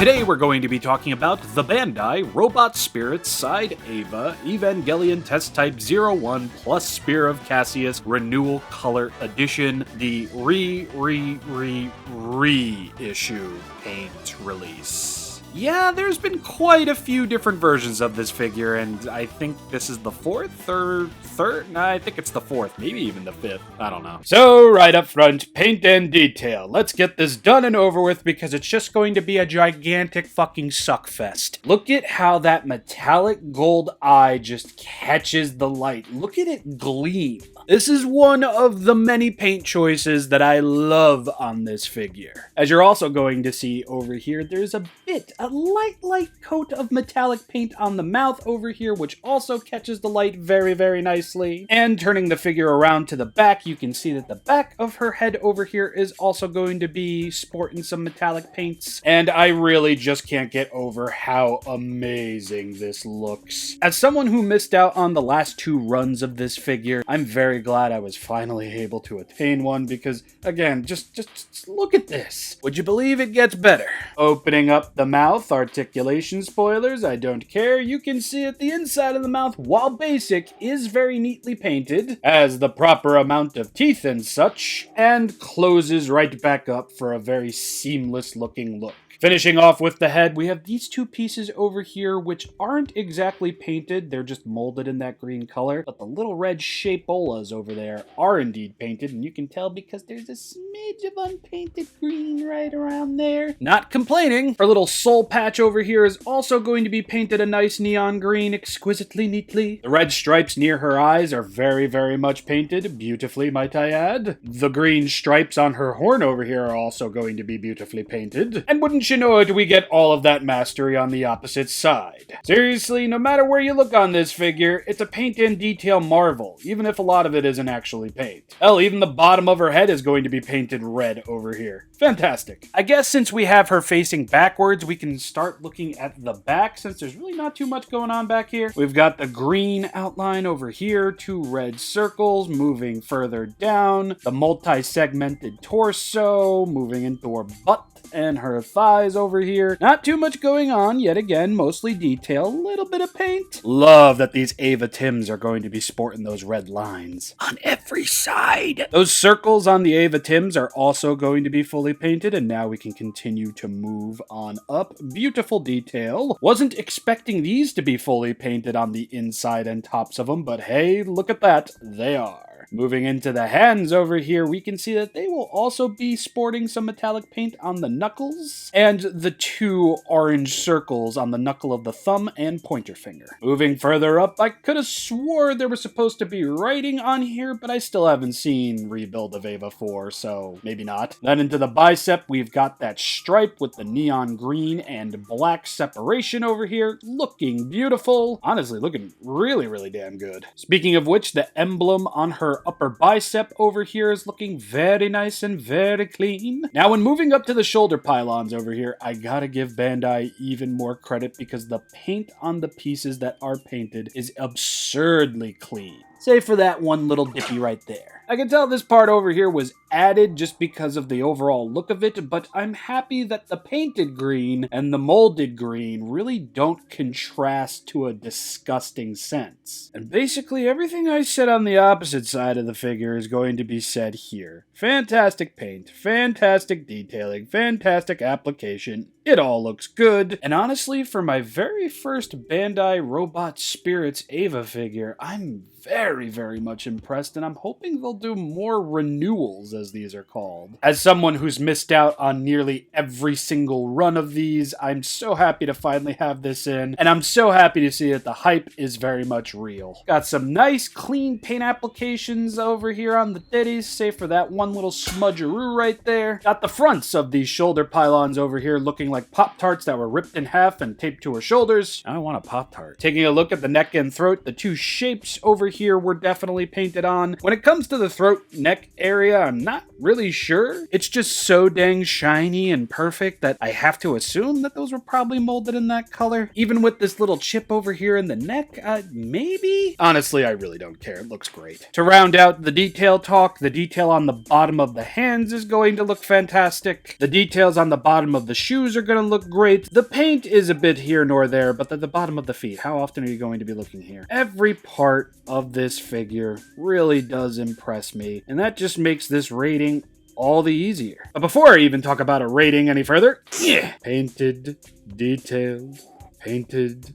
Today we're going to be talking about the Bandai Robot Spirits Side Eva Evangelion Test Type 01 plus Spear of Cassius Renewal Color Edition, the reissue paint release. Yeah, there's been quite a few different versions of this figure, and I think this is the fourth or third? No, I think it's the fourth, maybe even the fifth. I don't know. So, right up front, paint and detail. Let's get this done and over with because it's just going to be a gigantic fucking suckfest. Look at how that metallic gold eye just catches the light. Look at it gleam. This is one of the many paint choices that I love on this figure. As you're also going to see over here, there's a light coat of metallic paint on the mouth over here, which also catches the light very, very nicely. And turning the figure around to the back, you can see that the back of her head over here is also going to be sporting some metallic paints. And I really just can't get over how amazing this looks. As someone who missed out on the last two runs of this figure, I'm very glad I was finally able to attain one because, again, just look at this. Would you believe it gets better? Opening up the mouth, articulation spoilers, I don't care. You can see that the inside of the mouth, while basic, is very neatly painted, has the proper amount of teeth and such, and closes right back up for a very seamless looking look. Finishing off with the head, we have these two pieces over here which aren't exactly painted, they're just molded in that green color, but the little red shapeolas over there are indeed painted, and you can tell because there's a smidge of unpainted green right around there. Not complaining. Her little soul patch over here is also going to be painted a nice neon green, exquisitely neatly. The red stripes near her eyes are very, very much painted, beautifully might I add. The green stripes on her horn over here are also going to be beautifully painted. And wouldn't you know it, we get all of that mastery on the opposite side. Seriously, no matter where you look on this figure, it's a paint and detail marvel, even if a lot of it isn't actually paint. Hell, even the bottom of her head is going to be painted red over here. Fantastic. I guess since we have her facing backwards, we can start looking at the back since there's really not too much going on back here. We've got the green outline over here, two red circles moving further down, the multi-segmented torso moving into her butt and her thighs over here. Not too much going on, yet again, mostly detail, a little bit of paint. Love that these Eva Tims are going to be sporting those red lines on every side. Those circles on the Eva Tims are also going to be fully painted, and now we can continue to move on up. Beautiful detail. Wasn't expecting these to be fully painted on the inside and tops of them, but hey, look at that. They are. Moving into the hands over here, we can see that they will also be sporting some metallic paint on the knuckles and the two orange circles on the knuckle of the thumb and pointer finger. Moving further up, I could have swore there was supposed to be writing on here, but I still haven't seen Rebuild of Eva 4, so maybe not. Then into the bicep, we've got that stripe with the neon green and black separation over here, looking beautiful. Honestly, looking really, really damn good. Speaking of which, the emblem on her upper bicep over here is looking very nice and very clean. Now, when moving up to the shoulder pylons over here, I gotta give Bandai even more credit because the paint on the pieces that are painted is absurdly clean. Save for that one little dippy right there. I can tell this part over here was added just because of the overall look of it, but I'm happy that the painted green and the molded green really don't contrast to a disgusting sense. And basically everything I said on the opposite side of the figure is going to be said here. Fantastic paint, fantastic detailing, fantastic application. It all looks good. And honestly, for my very first Bandai Robot Spirits Eva figure, I'm very, very much impressed, and I'm hoping they'll do more renewals, as these are called. As someone who's missed out on nearly every single run of these, I'm so happy to finally have this in, and I'm so happy to see that the hype is very much real. Got some nice, clean paint applications over here on the titties, save for that one little smudgeroo right there. Got the fronts of these shoulder pylons over here looking like Pop-Tarts that were ripped in half and taped to her shoulders. I want a Pop-Tart. Taking a look at the neck and throat, the two shapes over here were definitely painted on. When it comes to the throat neck area, I'm not really sure. It's just so dang shiny and perfect that I have to assume that those were probably molded in that color. Even with this little chip over here in the neck, maybe? Honestly, I really don't care. It looks great. To round out the detail talk, the detail on the bottom of the hands is going to look fantastic. The details on the bottom of the shoes are going to look great. The paint is a bit here nor there, but the bottom of the feet, how often are you going to be looking here? Every part of this figure really does impress me, and that just makes this rating all the easier. But before I even talk about a rating any further, painted, detailed, painted,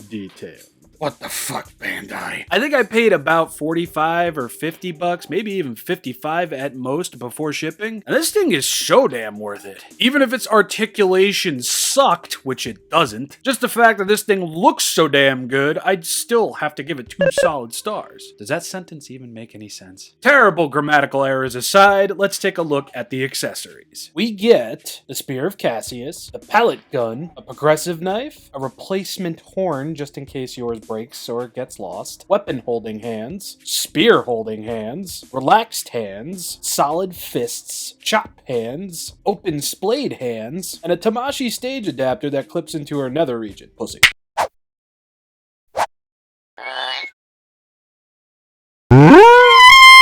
detailed. What the fuck, Bandai? I think I paid about 45 or 50 bucks, maybe even 55 at most before shipping. And this thing is so damn worth it. Even if its articulation sucked, which it doesn't, just the fact that this thing looks so damn good, I'd still have to give it 2 solid stars. Does that sentence even make any sense? Terrible grammatical errors aside, let's take a look at the accessories. We get the Spear of Cassius, the pallet gun, a progressive knife, a replacement horn just in case yours breaks or gets lost, weapon holding hands, spear holding hands, relaxed hands, solid fists, chop hands, open splayed hands, and a Tamashii stage adapter that clips into her nether region. Pussy.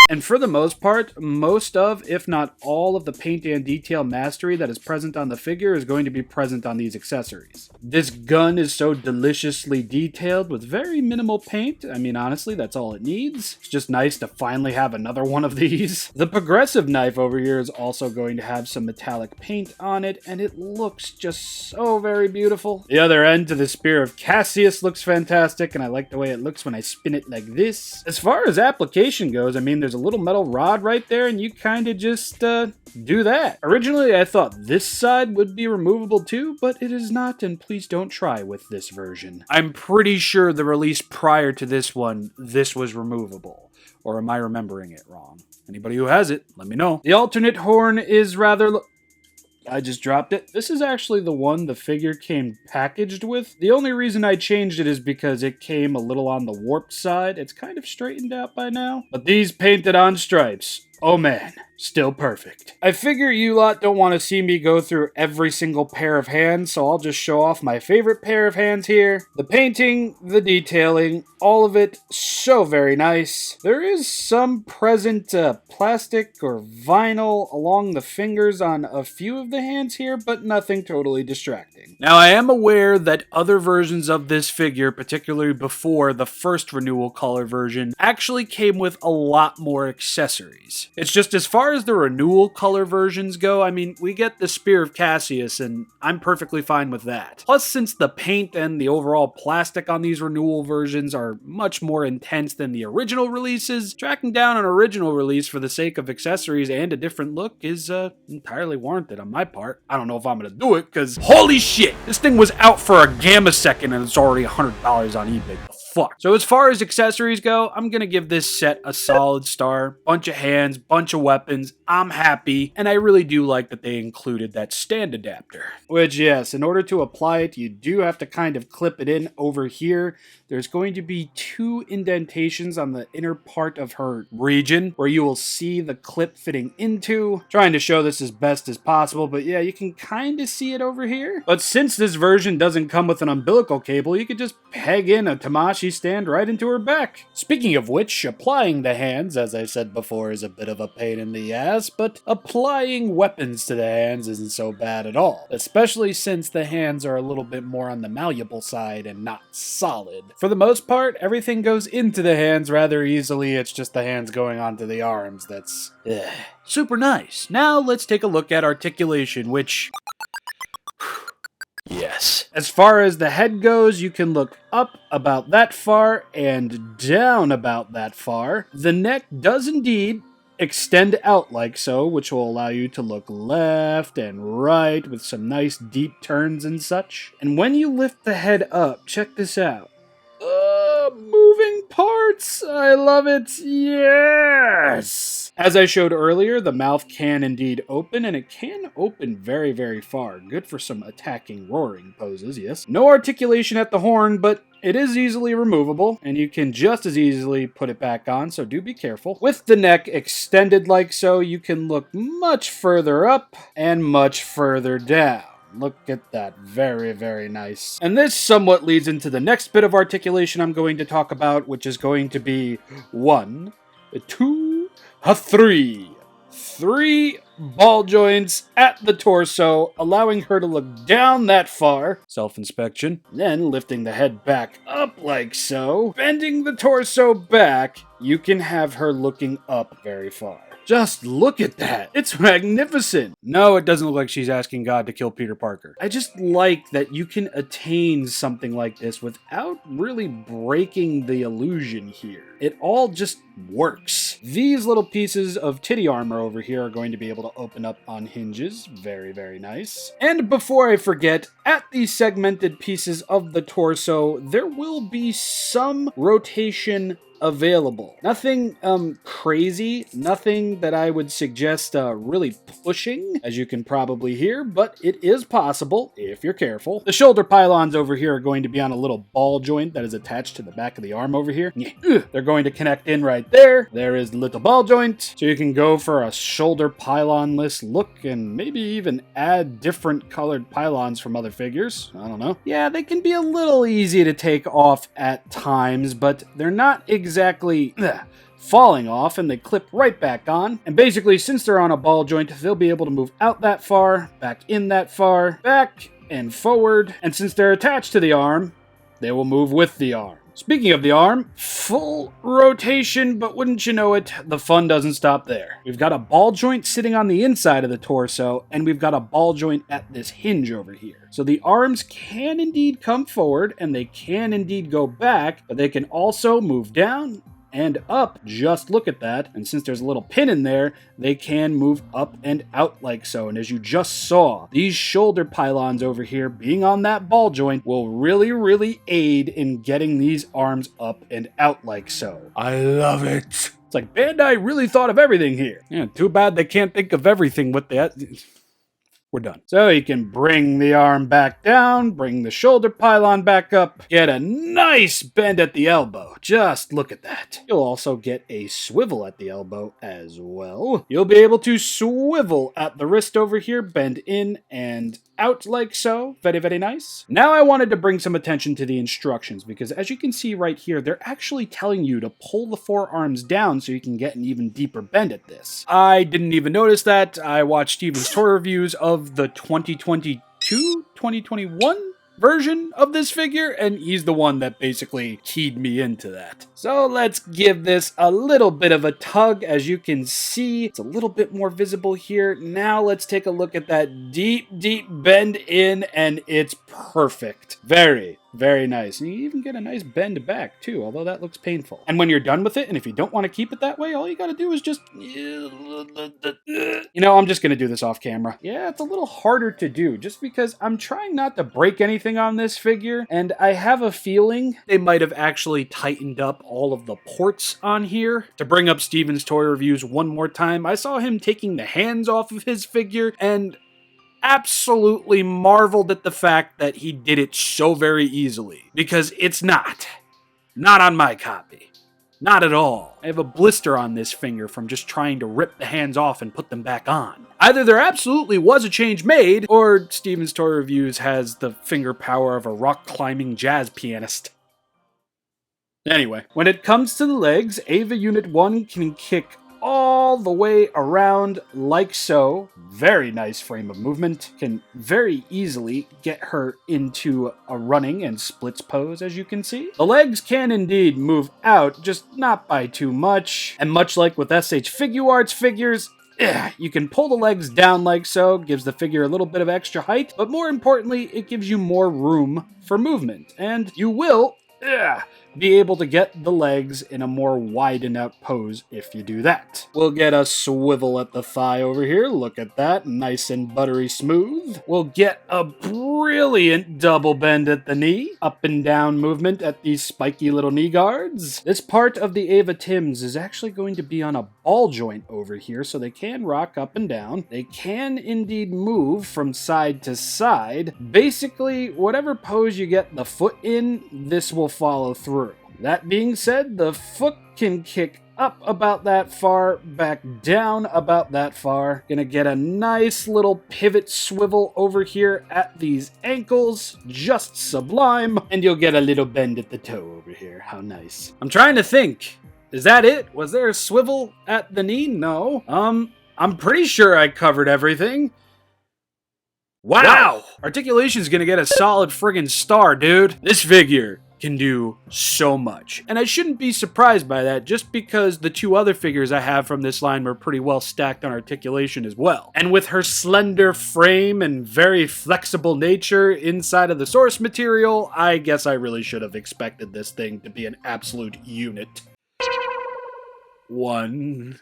And for the most part, most of, if not all of the paint and detail mastery that is present on the figure is going to be present on these accessories. This gun is so deliciously detailed with very minimal paint. I mean, honestly, that's all it needs. It's just nice to finally have another one of these. The progressive knife over here is also going to have some metallic paint on it, and it looks just so very beautiful. The other end to the Spear of Cassius looks fantastic, and I like the way it looks when I spin it like this. As far as application goes, I mean, there's a little metal rod right there, and you kind of just do that. Originally, I thought this side would be removable too, but it is not, and please don't try with this version. I'm pretty sure the release prior to this one, this was removable. Or am I remembering it wrong? Anybody who has it, let me know. The alternate horn is rather... I just dropped it. This is actually the one the figure came packaged with. The only reason I changed it is because it came a little on the warped side. It's kind of straightened out by now. But these painted on stripes, oh man, still perfect. I figure you lot don't want to see me go through every single pair of hands, so I'll just show off my favorite pair of hands here. The painting, the detailing, all of it so very nice. There is some present plastic or vinyl along the fingers on a few of the hands here, but nothing totally distracting. Now, I am aware that other versions of this figure, particularly before the first Renewal color version, actually came with a lot more accessories. It's just as far as the Renewal color versions go, I mean, we get the Spear of Cassius, and I'm perfectly fine with that. Plus, since the paint and the overall plastic on these Renewal versions are much more intense than the original releases, tracking down an original release for the sake of accessories and a different look is entirely warranted on my part. I don't know if I'm gonna do it, because holy shit, this thing was out for a gamma second and it's already $100 on eBay. Fuck. So as far as accessories go, I'm gonna give this set a solid star. Bunch of hands, bunch of weapons. I'm happy, and I really do like that they included that stand adapter. Which, yes, in order to apply it, you do have to kind of clip it in over here. There's going to be 2 indentations on the inner part of her region where you will see the clip fitting into. Trying to show this as best as possible, but yeah, you can kind of see it over here. But since this version doesn't come with an umbilical cable, you could just peg in a Tamashii stand right into her back. Speaking of which, applying the hands, as I said before, is a bit of a pain in the ass, but applying weapons to the hands isn't so bad at all, especially since the hands are a little bit more on the malleable side and not solid. For the most part, everything goes into the hands rather easily, it's just the hands going onto the arms that's super nice. Now let's take a look at articulation, which... yes. As far as the head goes, you can look up about that far and down about that far. The neck does indeed extend out like so, which will allow you to look left and right with some nice deep turns and such. And when you lift the head up, check this out. Moving parts! I love it! Yes! As I showed earlier, the mouth can indeed open, and it can open very, very far. Good for some attacking, roaring poses, yes. No articulation at the horn, but it is easily removable, and you can just as easily put it back on, so do be careful. With the neck extended like so, you can look much further up and much further down. Look at that. Very, very nice. And this somewhat leads into the next bit of articulation I'm going to talk about, which is going to be 1, 2, 3. 3 ball joints at the torso, allowing her to look down that far. Self-inspection. Then lifting the head back up like so. Bending the torso back, you can have her looking up very far. Just look at that. It's magnificent. No, it doesn't look like she's asking God to kill Peter Parker. I just like that you can attain something like this without really breaking the illusion here. It all just works. These little pieces of titty armor over here are going to be able to open up on hinges. Very, very nice. And before I forget, at these segmented pieces of the torso, there will be some rotation available. Nothing crazy, nothing that I would suggest really pushing, as you can probably hear, but it is possible if you're careful. The shoulder pylons over here are going to be on a little ball joint that is attached to the back of the arm over here. They're going to connect in right there. There is the little ball joint, so you can go for a shoulder pylon-less look and maybe even add different colored pylons from other figures. I don't know. Yeah, they can be a little easy to take off at times, but they're not exactly falling off, and they clip right back on. And basically, since they're on a ball joint, they'll be able to move out that far, back in that far, back and forward. And since they're attached to the arm, they will move with the arm. Speaking of the arm, full rotation, but wouldn't you know it, the fun doesn't stop there. We've got a ball joint sitting on the inside of the torso, and we've got a ball joint at this hinge over here. So the arms can indeed come forward, and they can indeed go back, but they can also move down and up. Just look at that. And since there's a little pin in there, they can move up and out like so. And as you just saw, these shoulder pylons over here being on that ball joint will really, really aid in getting these arms up and out like so. I love it. It's like Bandai really thought of everything here. Yeah, too bad they can't think of everything with that. We're done. So you can bring the arm back down, bring the shoulder pylon back up, get a nice bend at the elbow. Just look at that. You'll also get a swivel at the elbow as well. You'll be able to swivel at the wrist over here, bend in and out like so. Very, very nice. Now I wanted to bring some attention to the instructions, because as you can see right here, they're actually telling you to pull the forearms down so you can get an even deeper bend at this. I didn't even notice that. I watched Steven's toy reviews of the 2021 version of this figure, and he's the one that basically keyed me into that. So let's give this a little bit of a tug. As you can see, it's a little bit more visible here. Now let's take a look at that deep, deep bend in, and it's perfect. Very, very nice. And you even get a nice bend back too, although that looks painful. And when you're done with it, and if you don't want to keep it that way, all you gotta do is just... I'm just gonna do this off camera. Yeah, it's a little harder to do, just because I'm trying not to break anything on this figure, and I have a feeling they might have actually tightened up all of the ports on here. To bring up Steven's toy reviews one more time, I saw him taking the hands off of his figure, and absolutely marveled at the fact that he did it so very easily, because it's not on my copy. Not at all. I have a blister on this finger from just trying to rip the hands off and put them back on. Either there absolutely was a change made, or Steven's Toy Reviews has the finger power of a rock-climbing jazz pianist. Anyway, when it comes to the legs, Ava Unit-01 can kick all the way around like so. Very nice frame of movement. Can very easily get her into a running and splits pose, as you can see. The legs can indeed move out, just not by too much. And much like with SH Figuarts figures, you can pull the legs down like so, gives the figure a little bit of extra height, but more importantly, it gives you more room for movement. And you will be able to get the legs in a more widened out pose if you do that. We'll get a swivel at the thigh over here. Look at that. Nice and buttery smooth. We'll get a brilliant double bend at the knee. Up and down movement at these spiky little knee guards. This part of the Eva Tims is actually going to be on a ball joint over here, so they can rock up and down. They can indeed move from side to side. Basically, whatever pose you get the foot in, this will follow through. That being said, the foot can kick up about that far, back down about that far. Gonna get a nice little pivot swivel over here at these ankles, just sublime, and you'll get a little bend at the toe over here. How nice. I'm trying to think. Is that it? Was there a swivel at the knee? No. I'm pretty sure I covered everything. Wow! Articulation's gonna get a solid friggin' star, dude. This figure can do so much. And I shouldn't be surprised by that, just because the two other figures I have from this line were pretty well stacked on articulation as well. And with her slender frame and very flexible nature inside of the source material, I guess I really should have expected this thing to be an absolute unit. One.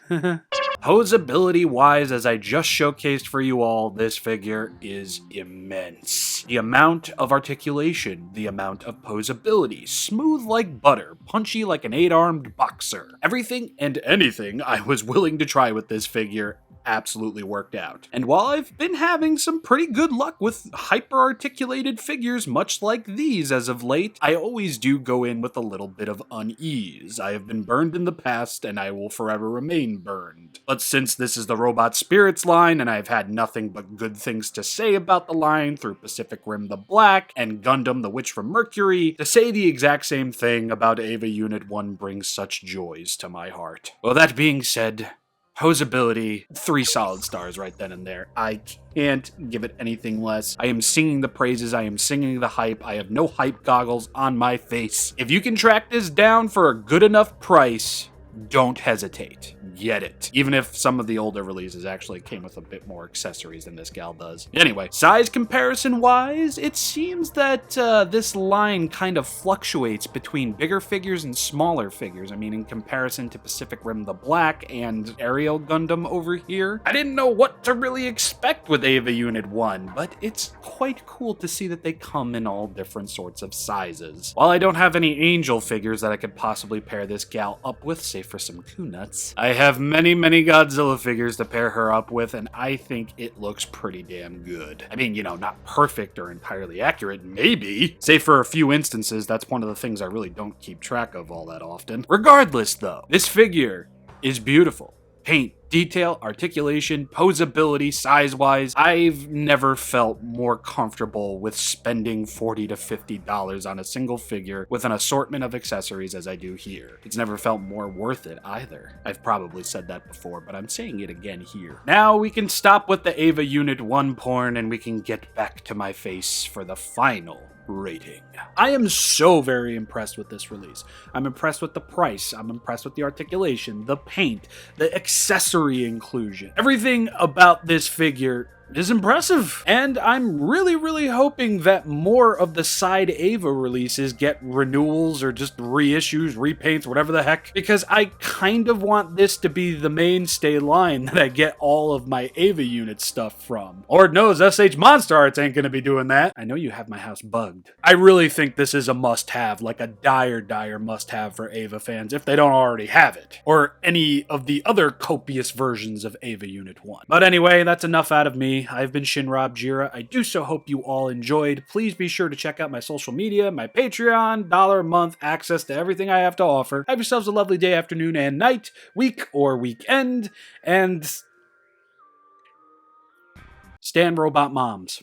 Poseability wise, as I just showcased for you all, this figure is immense. The amount of articulation, the amount of poseability, smooth like butter, punchy like an 8-armed boxer. Everything and anything I was willing to try with this figure absolutely worked out. And while I've been having some pretty good luck with hyper-articulated figures much like these as of late, I always do go in with a little bit of unease. I have been burned in the past, and I will forever remain burned. But since this is the Robot Spirits line, and I've had nothing but good things to say about the line through Pacific Rim the Black and Gundam the Witch from Mercury, to say the exact same thing about Eva Unit 1 brings such joys to my heart. Well, that being said, poseability, 3 solid stars right then and there. I can't give it anything less. I am singing the praises, I am singing the hype, I have no hype goggles on my face. If you can track this down for a good enough price, don't hesitate. Get it. Even if some of the older releases actually came with a bit more accessories than this gal does. Anyway, size comparison wise, it seems that this line kind of fluctuates between bigger figures and smaller figures. I mean, in comparison to Pacific Rim the Black and Aerial Gundam over here. I didn't know what to really expect with Eva Unit 1, but it's quite cool to see that they come in all different sorts of sizes. While I don't have any Angel figures that I could possibly pair this gal up with, say for some Kunuts, I have many Godzilla figures to pair her up with, and I think it looks pretty damn good. I mean, you know, not perfect or entirely accurate, maybe. Say for a few instances, that's one of the things I really don't keep track of all that often. Regardless though, this figure is beautiful. Paint, detail, articulation, poseability, size-wise, I've never felt more comfortable with spending $40 to $50 on a single figure with an assortment of accessories as I do here. It's never felt more worth it either. I've probably said that before, but I'm saying it again here. Now we can stop with the Eva Unit 1 porn and we can get back to my face for the final rating. I am so very impressed with this release. I'm impressed with the price, I'm impressed with the articulation, the paint, the accessory inclusion. Everything about this figure is impressive. And I'm really hoping that more of the side Eva releases get renewals or just reissues, repaints, whatever the heck, because I kind of want this to be the mainstay line that I get all of my Eva unit stuff from. Lord knows SH Monster Arts ain't gonna be doing that. I know you have my house bugged. I really think this is a must-have, like a dire must-have for Eva fans if they don't already have it, or any of the other copious versions of Eva Unit 1. But anyway, that's enough out of me. I've been ShinRobjira. I do so hope you all enjoyed. Please be sure to check out my social media, my Patreon, $1 a month, access to everything I have to offer. Have yourselves a lovely day, afternoon, and night, week, or weekend, and stand robot moms.